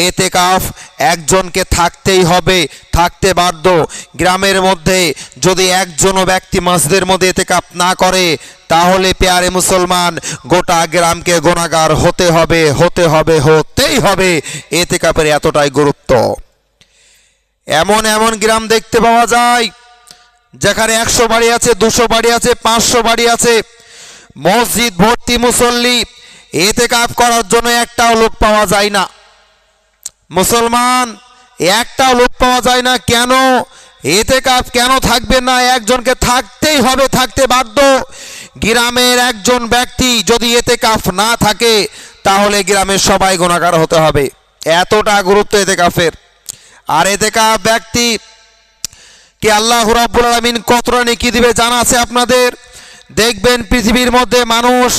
এতেকাফ একজনকে থাকতেই হবে, থাকতে বাধ্য। গ্রামের মধ্যে যদি একজনও ব্যক্তি মসজিদের মধ্যে এতেকাফ না করে তাহলে পেয়ারে মুসলমান গোটা গ্রামকে গুনাহগার হতেই হবে। এতেকাফের এতটাই গুরুত্ব। এমন এমন গ্রাম দেখতে পাওয়া যায় যেখানে 100 বাড়ি আছে, 200 বাড়ি আছে, 500 বাড়ি আছে, মসজিদ ভর্তি মুসল্লি, এতেকাফ করার জন্য একটাও লোক পাওয়া যায় না। মুসলমান একটাও লোক পাওয়া যায় না। কেন? এতেকাফ কেন থাকবে না? একজনকে থাকতেই হবে, থাকতে বাধ্য। গ্রামের একজন ব্যক্তি যদি এতেকাফ না থাকে তাহলে গ্রামের সবাই গুনাহগার হতে হবে। এতটা গুরুত্ব এতেকাফের। আর এতেকাফ ব্যক্তি কে আল্লাহ রাব্বুল আলামিন কতটা নেকি দিবে জানা আছে আপনাদের? দেখবেন পৃথিবীর মধ্যে মানুষ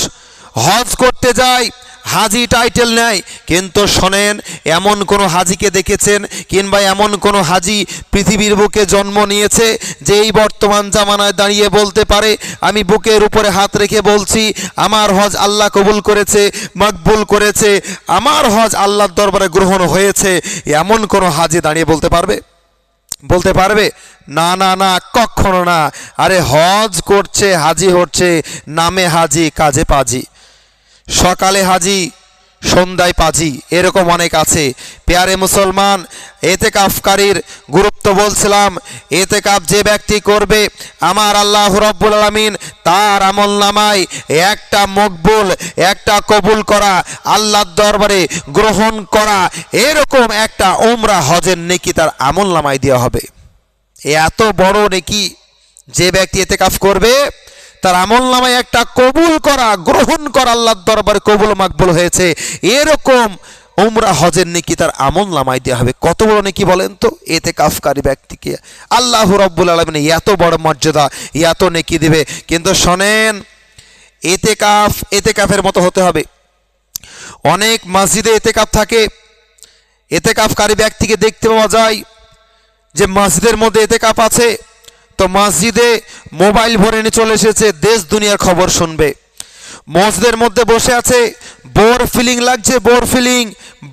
হজ করতে যায়, হাজি টাইটেল নেয়, কিন্তু শোনেন এমন কোনো হাজিকে দেখেছেন কিংবা এমন কোনো হাজি পৃথিবীর বুকে জন্ম নিয়েছে যে এই বর্তমান জামানায় দাঁড়িয়ে বলতে পারে আমি বুকের উপরে হাত রেখে বলছি আমার হজ আল্লাহ কবুল করেছে, মকবুল করেছে, আমার হজ আল্লাহর দরবারে গ্রহণ হয়েছে? এমন কোনো হাজি দাঁড়িয়ে বলতে পারবে? না না না, কখনো না। আরে হজ করছে, হাজি হচ্ছে, নামে হাজি কাজে পাজি, সকালে হাজি সন্ধ্যায় পাজি, এরকম অনেক আছে। পেয়ারে মুসলমান, এতেকাফকারীর গুরুত্ব বলছিলাম। এতেকাফ যে ব্যক্তি করবে আমার আল্লাহ রাব্বুল আলামিন তার আমলনামায় একটা মকবুল, একটা কবুল করা, আল্লাহর দরবারে গ্রহণ করা এরকম একটা উমরা হজের নেকি তার আমলনামায় দেওয়া হবে। এত বড় নেকি যে ব্যক্তি এতেকাফ করবে তার আমলনামায় একটা কবুল করা, গ্রহণ করা, আল্লাহর দরবারে কবুল মাকবুল হয়েছে এরকম উমরা হজের নেকি তার আমলনামায় দেওয়া হবে। কত বড় নেকি বলেন তো? এতেকাফকারী ব্যক্তিকে আল্লাহ রাব্বুল আলামিন এত বড় মর্যাদা, এত নেকি দিবে। কিন্তু শোনেন, এতেকাফের মতো হতে হবে। অনেক মসজিদে এতেকাফ থাকে, এতেকাফকারী ব্যক্তিকে দেখতে পাওয়া যায় যে মসজিদের মধ্যে এতেকাফ আছে, তো মসজিদে মোবাইল ভরে নিয়ে চলে এসেছে, দেশ দুনিয়ার খবর শুনবে। মসজিদের মধ্যে বসে আছে, বোর ফিলিং লাগছে, বোর ফিলিং,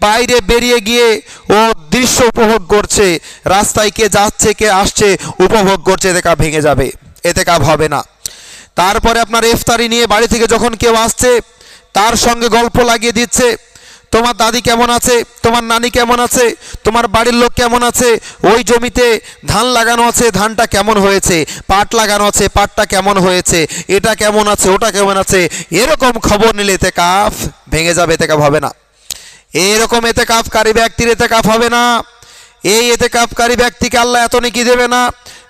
বাইরে বেরিয়ে গিয়ে ও দৃশ্য উপভোগ করছে, রাস্তায় কে যাচ্ছে কে আসছে উপভোগ করছে। এতেকাফ ভেঙে যাবে, এতেকাফ হবে না। তারপরে আপনার ইফতারি নিয়ে বাড়ি থেকে যখন কেউ আসছে তার সঙ্গে গল্প লাগিয়ে দিচ্ছে, তোমার দাদি কেমন আছে, তোমার নানি কেমন আছে, তোমার বাড়ির লোক কেমন আছে, ওই জমিতে ধান লাগানো আছে, ধানটা কেমন হয়েছে, পাট লাগানো আছে, পাটটা কেমন হয়েছে, এটা কেমন আছে, ওটা কেমন আছে, এরকম খবর নিলে এতেকাফ ভেঙে যাবে, এতেকাফ হবে না। এরকম এতেকাফকারী ব্যক্তির এতেকাফ হবে না। এই এতেকাফকারী ব্যক্তিকে আল্লাহ এত নেকি দেবে না।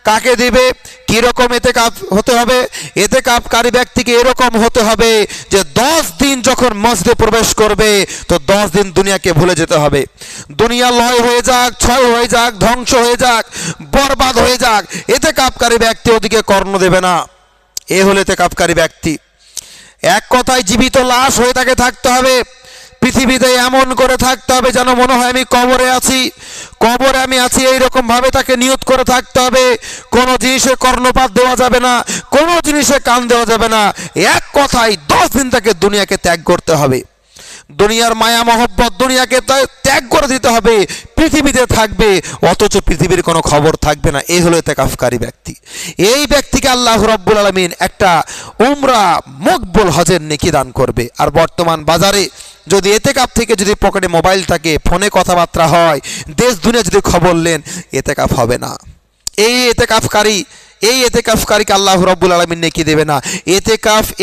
কাকে দিবে? কিরকম এতেকাফ হতে হবে? এতেকাফকারী ব্যক্তিকে এরকম হতে হবে যে 10 দিন যখন মসজিদে প্রবেশ করবে তো 10 দিন দুনিয়াকে ভুলে যেতে হবে। দুনিয়া লয় হয়ে যাক, ক্ষয় হয়ে যাক, ধ্বংস হয়ে যাক, বরবাদ হয়ে যাক, এতেকাফকারী ব্যক্তি ওদিকে কর্ণ দেবে না। এ হলো এতেকাফকারী ব্যক্তি। এক কথায় জীবিত লাশ হয়ে তাকে থাকতে হবে। পৃথিবীতে এমন করে থাকতে হবে যেন মনে হয় আমি কবরে আছি, কবরে আমি আছি, এইরকম ভাবে তাকে নিয়ত করে থাকতে হবে। কোনো জিনিসে কর্ণপাত দেওয়া যাবে না, কোনো জিনিসে কান দেওয়া যাবে না। এক কথায় 10 দিন তাকে দুনিয়াকে ত্যাগ করতে হবে। দুনিয়ার মায়া মহব্বত দুনিয়াকে ত্যাগ করে দিতে হবে। পৃথিবীতে থাকবে অথচ পৃথিবীর কোনো খবর থাকবে না। এই হলো এতেকাফকারী ব্যক্তি। এই ব্যক্তিকে আল্লাহ রাব্বুল আলামিন একটা উমরা মকবুল হজের নেকি দান করবে। আর বর্তমান বাজারে যদি এতেকাফ থেকে যদি পকেটে মোবাইল থাকে, ফোনে কথাবার্তা হয়, দেশ দুনিয়া যদি খবর নেন, এতেকাফ হবে না। এই এতেকাফকারীকে আল্লাহ রাব্বুল আলামিন নেকি দেবে না।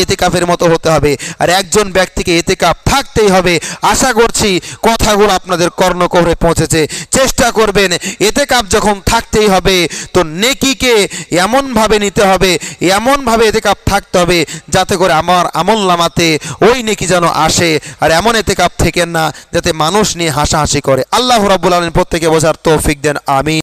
এতেকাফের মতো হতে হবে। আর একজন ব্যক্তিকে এতেকাফ থাকতেই হবে। আশা করছি কথাগুলো আপনাদের কর্ণকুহরে পৌঁছেছে। চেষ্টা করবেন এতেকাফ যখন থাকতেই হবে তো নেকিকে এমনভাবে নিতে হবে, এমনভাবে এতেকাফ থাকতে হবে যাতে করে আমার আমলনামাতে ওই নেকি যেন আসে। আর এমন এতেকাফ থেকেন না যাতে মানুষ নিয়ে হাসাহাসি করে। আল্লাহ রাব্বুল আলামিন প্রত্যেককে বোঝার তৌফিক দেন। আমিন।